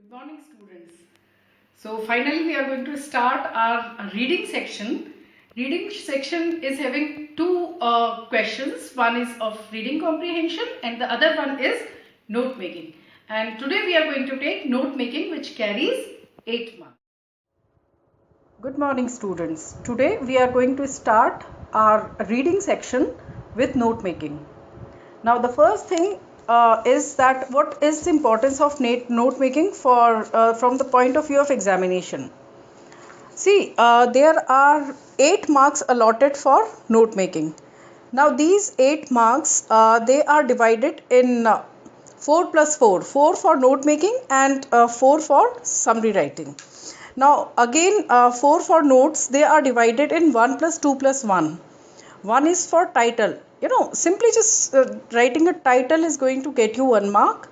Good morning, students. So finally we are going to start our reading section. Reading section is having two questions. One is of reading comprehension and the other one is note making. And today we are going to take note making, which carries 8 marks. Good morning, students. Today we are going to start our reading section with note making. Now the first thing is that what is the importance of note making for from the point of view of examination. See, there are 8 marks allotted for note making. Now these 8 marks they are divided in 4 plus 4, 4 for note making and 4 for summary writing. Now again 4 for notes, they are divided in 1 plus 2 plus 1. One is for title. Simply just writing a title is going to get you 1 mark,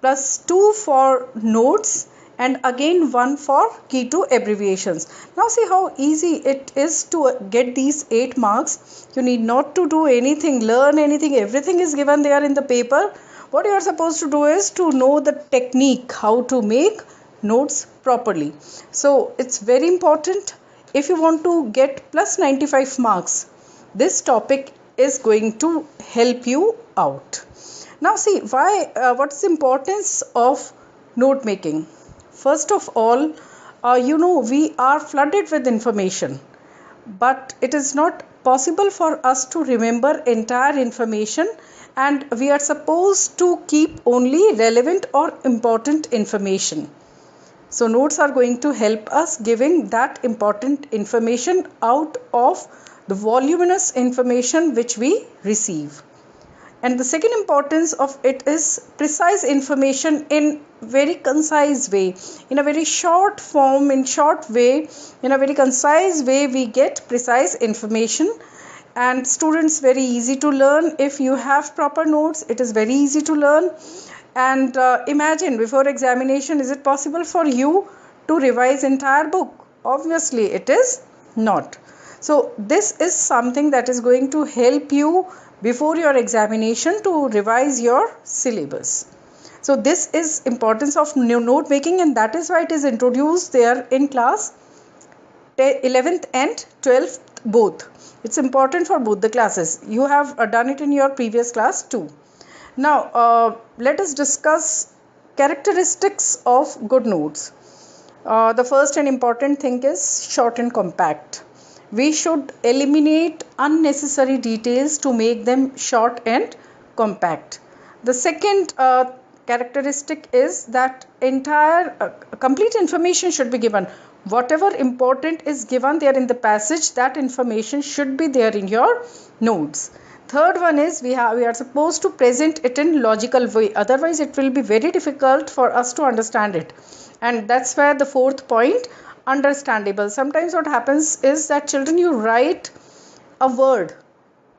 plus 2 for notes, and again 1 for key to abbreviations. Now see how easy it is to get these 8 marks. You need not to do anything, learn anything, everything is given there in the paper. What you are supposed to do is to know the technique, how to make notes properly. So it's very important. If you want to get plus 95 marks, this topic is going to help you out. Now see what's the importance of note making. First of all, we are flooded with information, but it is not possible for us to remember entire information, and we are supposed to keep only relevant or important information. So notes are going to help us giving that important information out of the voluminous information which we receive. And the second importance of it is precise information in very concise way, in a very short form, in short way, in a very concise way we get precise information. And students, very easy to learn. If you have proper notes, it is very easy to learn. And imagine, before examination, is it possible for you to revise entire book? Obviously it is not. So this is something that is going to help you before your examination to revise your syllabus. So this is importance of note making, and that is why it is introduced there in class 11th and 12th both. It's important for both the classes. You have done it in your previous class too. Now let us discuss characteristics of good notes. The first and important thing is short and compact. We should eliminate unnecessary details to make them short and compact. The second characteristic is that entire complete information should be given. Whatever important is given there in the passage, that information should be there in your notes. Third one is we are supposed to present it in logical way. Otherwise, it will be very difficult for us to understand it. And that's where the fourth point, understandable. Sometimes what happens is that children, you write a word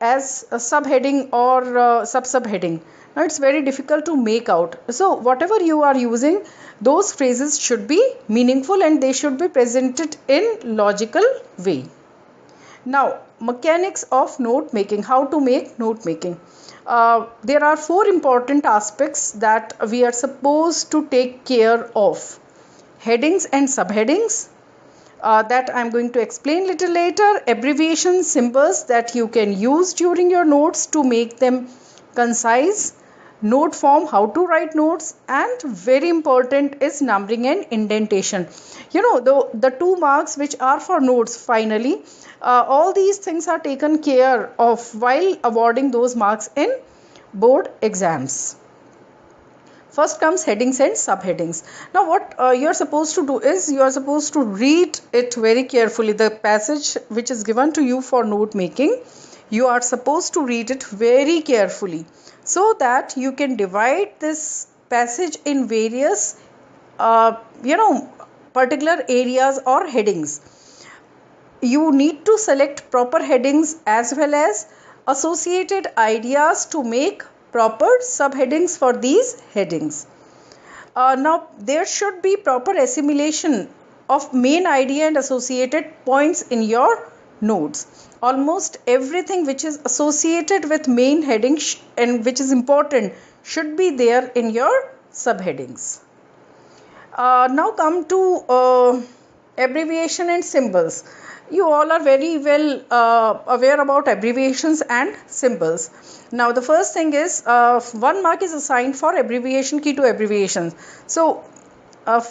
as a subheading or subheading. Now it's very difficult to make out. So whatever you are using, those phrases should be meaningful and they should be presented in logical way. Now, mechanics of note making, how to make note making. There are 4 important aspects that we are supposed to take care of. Headings and subheadings, that I am going to explain little later. Abbreviations, symbols that you can use during your notes to make them concise. Note form, how to write notes, and very important is numbering and indentation. The 2 marks which are for notes, finally all these things are taken care of while awarding those marks in board exams. First comes headings and subheadings. Now what you are supposed to do is you are supposed to read it very carefully. The passage which is given to you for note making, you are supposed to read it very carefully so that you can divide this passage in various particular areas or headings. You need to select proper headings as well as associated ideas to make proper subheadings for these headings. Now there should be proper assimilation of main idea and associated points in your notes. Almost everything which is associated with main heading and which is important should be there in your subheadings. Now come to abbreviation and symbols. You all are very well aware about abbreviations and symbols. Now the first thing is 1 mark is assigned for abbreviation, key to abbreviations. So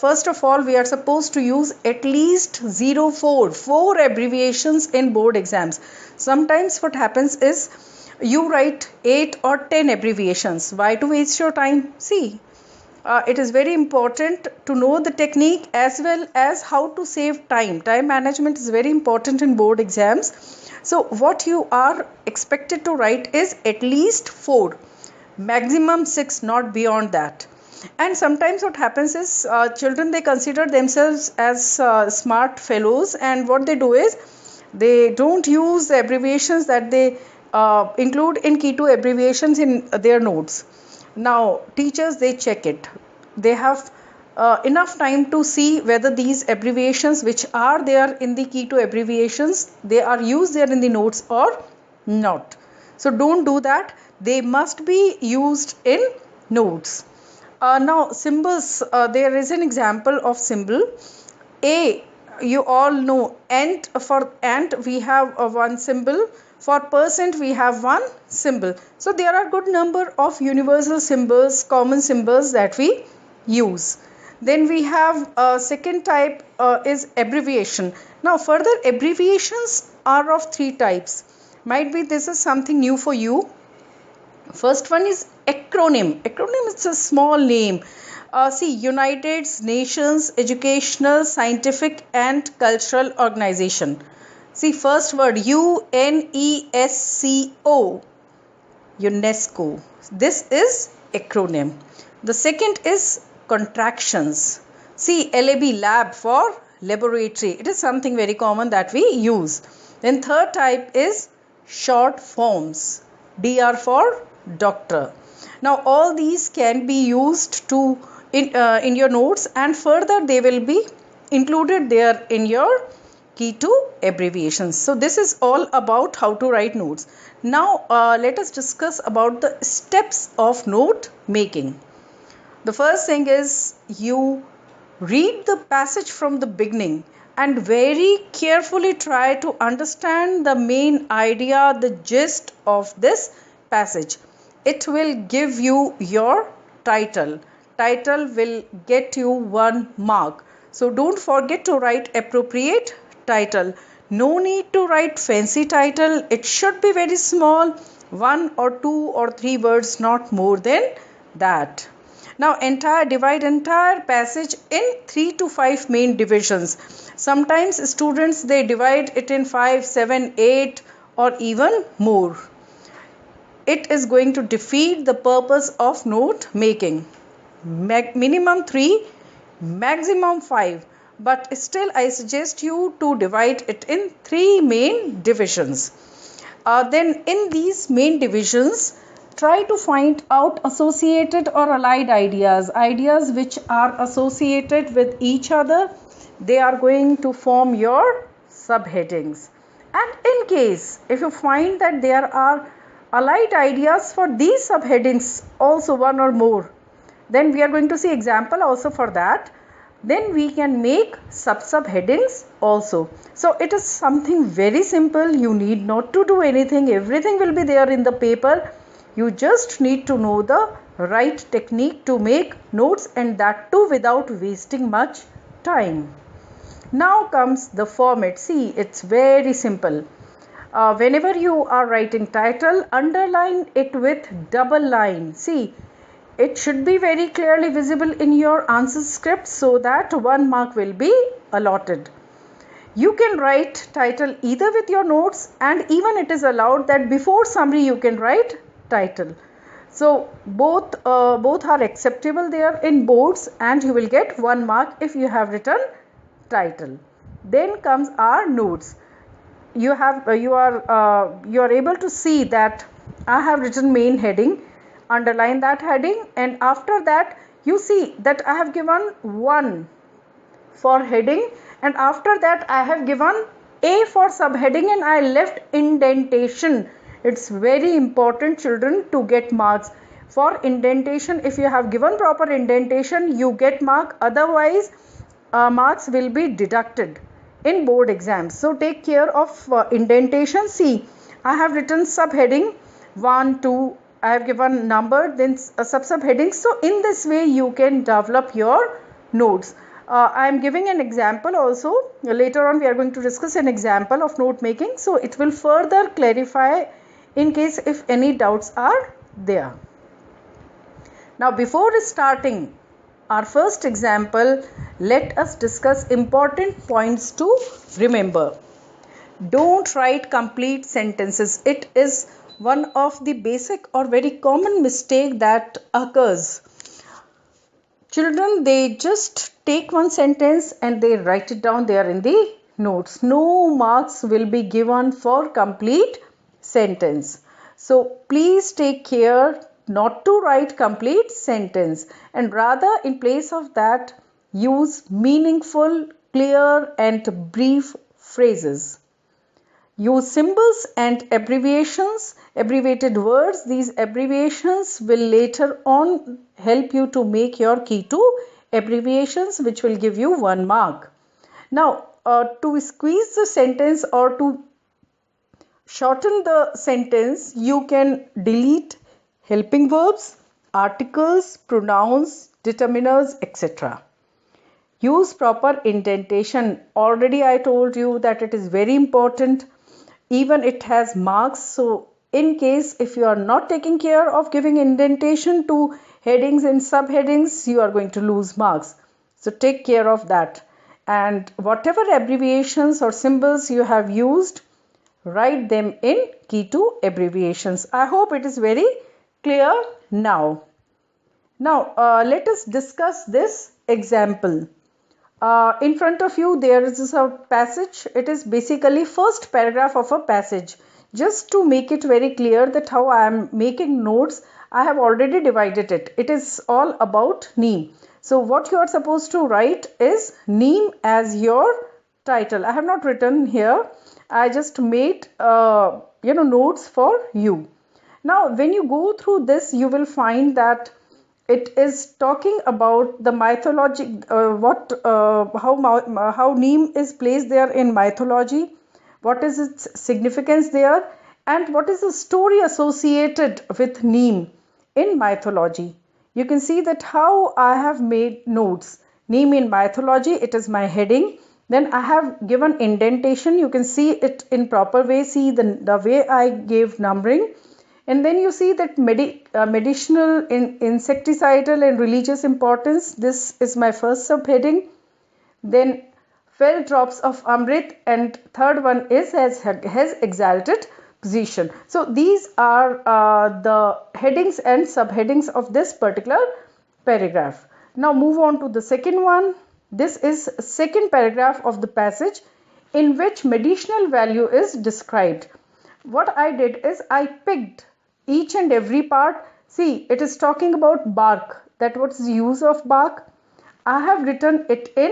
first of all, we are supposed to use at least 4 abbreviations in board exams. Sometimes what happens is you write 8 or 10 abbreviations. Why to waste your time? See, it is very important to know the technique as well as how to save time. Time management is very important in board exams. So what you are expected to write is at least 4, maximum 6, not beyond that. And sometimes what happens is children, they consider themselves as smart fellows, and what they do is they don't use the abbreviations that they include in key to abbreviations in their notes. Now teachers, they check it. They have enough time to see whether these abbreviations which are there in the key to abbreviations, they are used there in the notes or not. So don't do that. They must be used in notes. Now symbols, there is an example of symbol. A, you all know, ant. For ant we have one symbol. For percent we have one symbol. So there are good number of universal symbols, common symbols that we use. Then we have second type is abbreviation. Now further, abbreviations are of 3 types. Might be this is something new for you. First one is acronym. Acronym is a small name. See, United Nations Educational, Scientific and Cultural Organization. See, first word UNESCO. UNESCO. This is acronym. The second is contractions. See, LAB, lab for laboratory. It is something very common that we use. Then third type is short forms. DR for doctor. Now all these can be used to in your notes, and further they will be included there in your key to abbreviations. So this is all about how to write notes. Now let us discuss about the steps of note making. The first thing is you read the passage from the beginning and very carefully try to understand the main idea, the gist of this passage. It will give you your title. Title will get you 1 mark. So don't forget to write appropriate title. No need to write fancy title. It should be very small, 1 or 2 or 3 words, not more than that. Now divide entire passage in 3 to 5 main divisions. Sometimes students, they divide it in 5, 7, 8 or even more. It is going to defeat the purpose of note making. Minimum 3, maximum 5, but still I suggest you to divide it in 3 main divisions. Then in these main divisions, try to find out associated or allied ideas which are associated with each other. They are going to form your subheadings. And in case if you find that there are allied ideas for these subheadings, also 1 or more, then we are going to see example also for that. Then we can make subheadings also. So it is something very simple. You need not to do anything. Everything will be there in the paper. You just need to know the right technique to make notes, and that too without wasting much time. Now comes the format. See, it's very simple. Whenever you are writing title, underline it with double line. See, it should be very clearly visible in your answer script so that 1 mark will be allotted. You can write title either with your notes, and even it is allowed that before summary you can write title. So both are acceptable there in boards, and you will get 1 mark if you have written title. Then comes our notes. You are able to see that I have written main heading. Underline that heading, and after that you see that I have given 1 for heading, and after that I have given A for subheading, and I left indentation. It's very important, children, to get marks. For indentation, if you have given proper indentation, you get mark, otherwise marks will be deducted in board exams. So take care of indentation. See, I have written subheading 1, 2, I have given number, then a subheading. So in this way you can develop your notes. I am giving an example also. Later on we are going to discuss an example of note making. So it will further clarify in case if any doubts are there. Now before starting our first example, let us discuss important points to remember. Don't write complete sentences. It is one of the basic or very common mistake that occurs. Children, they just take one sentence and they write it down there in the notes. No marks will be given for complete sentence. So please take care not to write complete sentence, and rather in place of that use meaningful, clear and brief phrases. Use symbols and abbreviations, abbreviated words. These abbreviations will later on help you to make your key to abbreviations, which will give you 1 mark. Now, to squeeze the sentence or to shorten the sentence, you can delete helping verbs, articles, pronouns, determiners, etc. Use proper indentation. Already I told you that it is very important. Even it has marks. So in case if you are not taking care of giving indentation to headings and subheadings, you are going to lose marks. So take care of that. And whatever abbreviations or symbols you have used, write them in key to abbreviations. I hope it is very clear now. Now let us discuss this example. In front of you there is a passage. It is basically first paragraph of a passage. Just to make it very clear that how I am making notes, I have already divided it. It is all about Neem. So what you are supposed to write is Neem as your title. I have not written here. I just made notes for you. Now when you go through this, you will find that it is talking about the mythology, how Neem is placed there in mythology, what is its significance there, and what is the story associated with Neem in mythology. You can see that how I have made notes. Neem in mythology, it is my heading. Then I have given indentation. You can see it in proper way. See the way I gave numbering. And then you see that medicinal, insecticidal and religious importance. This is my first subheading. Then fell drops of Amrit, and third one is has exalted position. So these are the headings and subheadings of this particular paragraph. Now move on to the second one. This is second paragraph of the passage in which medicinal value is described. What I did is I picked each and every part. See, it is talking about bark, that what is the use of bark. I have written it in,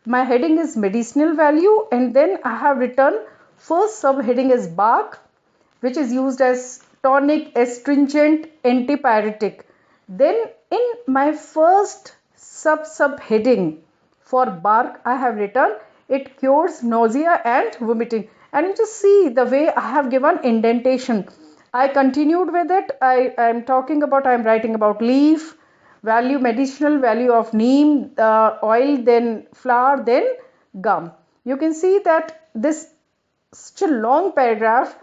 my heading is medicinal value, and then I have written first subheading is bark, which is used as tonic, astringent, antipyretic. Then in my first subheading for bark, I have written it cures nausea and vomiting. And you just see the way I have given indentation. I continued with it. I am writing about leaf, value, medicinal value of neem, oil, then flower, then gum. You can see that this such a long paragraph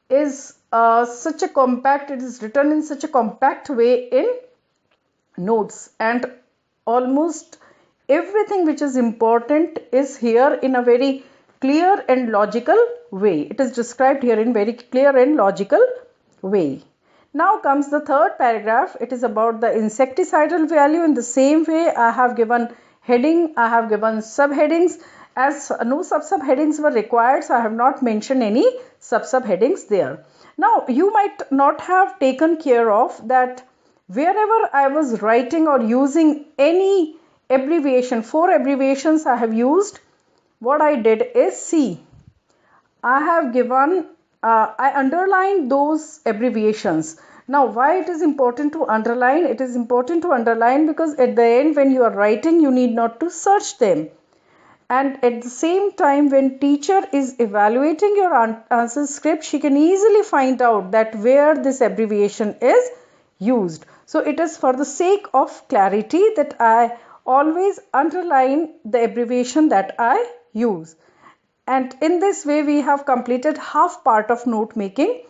is it is written in such a compact way in notes, and almost everything which is important is here in a very clear and logical way. It is described here in very clear and logical way. Now comes the third paragraph. It is about the insecticidal value. In the same way, I have given heading, I have given subheadings. As no subheadings were required, so I have not mentioned any subheadings there. Now you might not have taken care of that wherever I was writing or using any abbreviation, 4 abbreviations I have used. What I did is, see, I have given I underlined those abbreviations. Now, why it is important to underline? It is important to underline because at the end when you are writing, you need not to search them. And at the same time, when teacher is evaluating your answer script, she can easily find out that where this abbreviation is used. So it is for the sake of clarity that I always underline the abbreviation that I use. And in this way, we have completed half part of note making.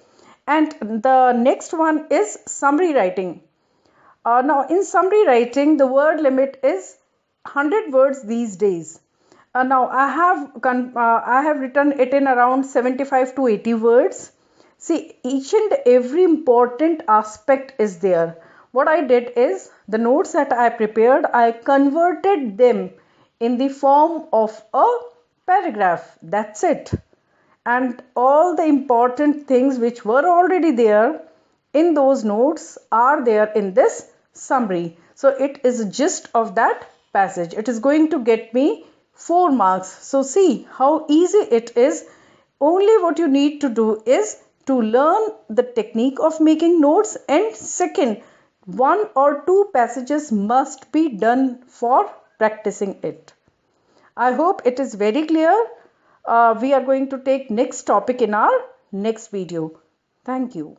And the next one is summary writing. Now, in summary writing, the word limit is 100 words these days. Now, I have written it in around 75 to 80 words. See, each and every important aspect is there. What I did is the notes that I prepared, I converted them in the form of a paragraph. That's it. And all the important things which were already there in those notes are there in this summary. So it is a gist of that passage. It is going to get me 4 marks. So see how easy it is. Only what you need to do is to learn the technique of making notes, and second, 1 or 2 passages must be done for practicing it. I hope it is very clear. We are going to take next topic in our next video. Thank you.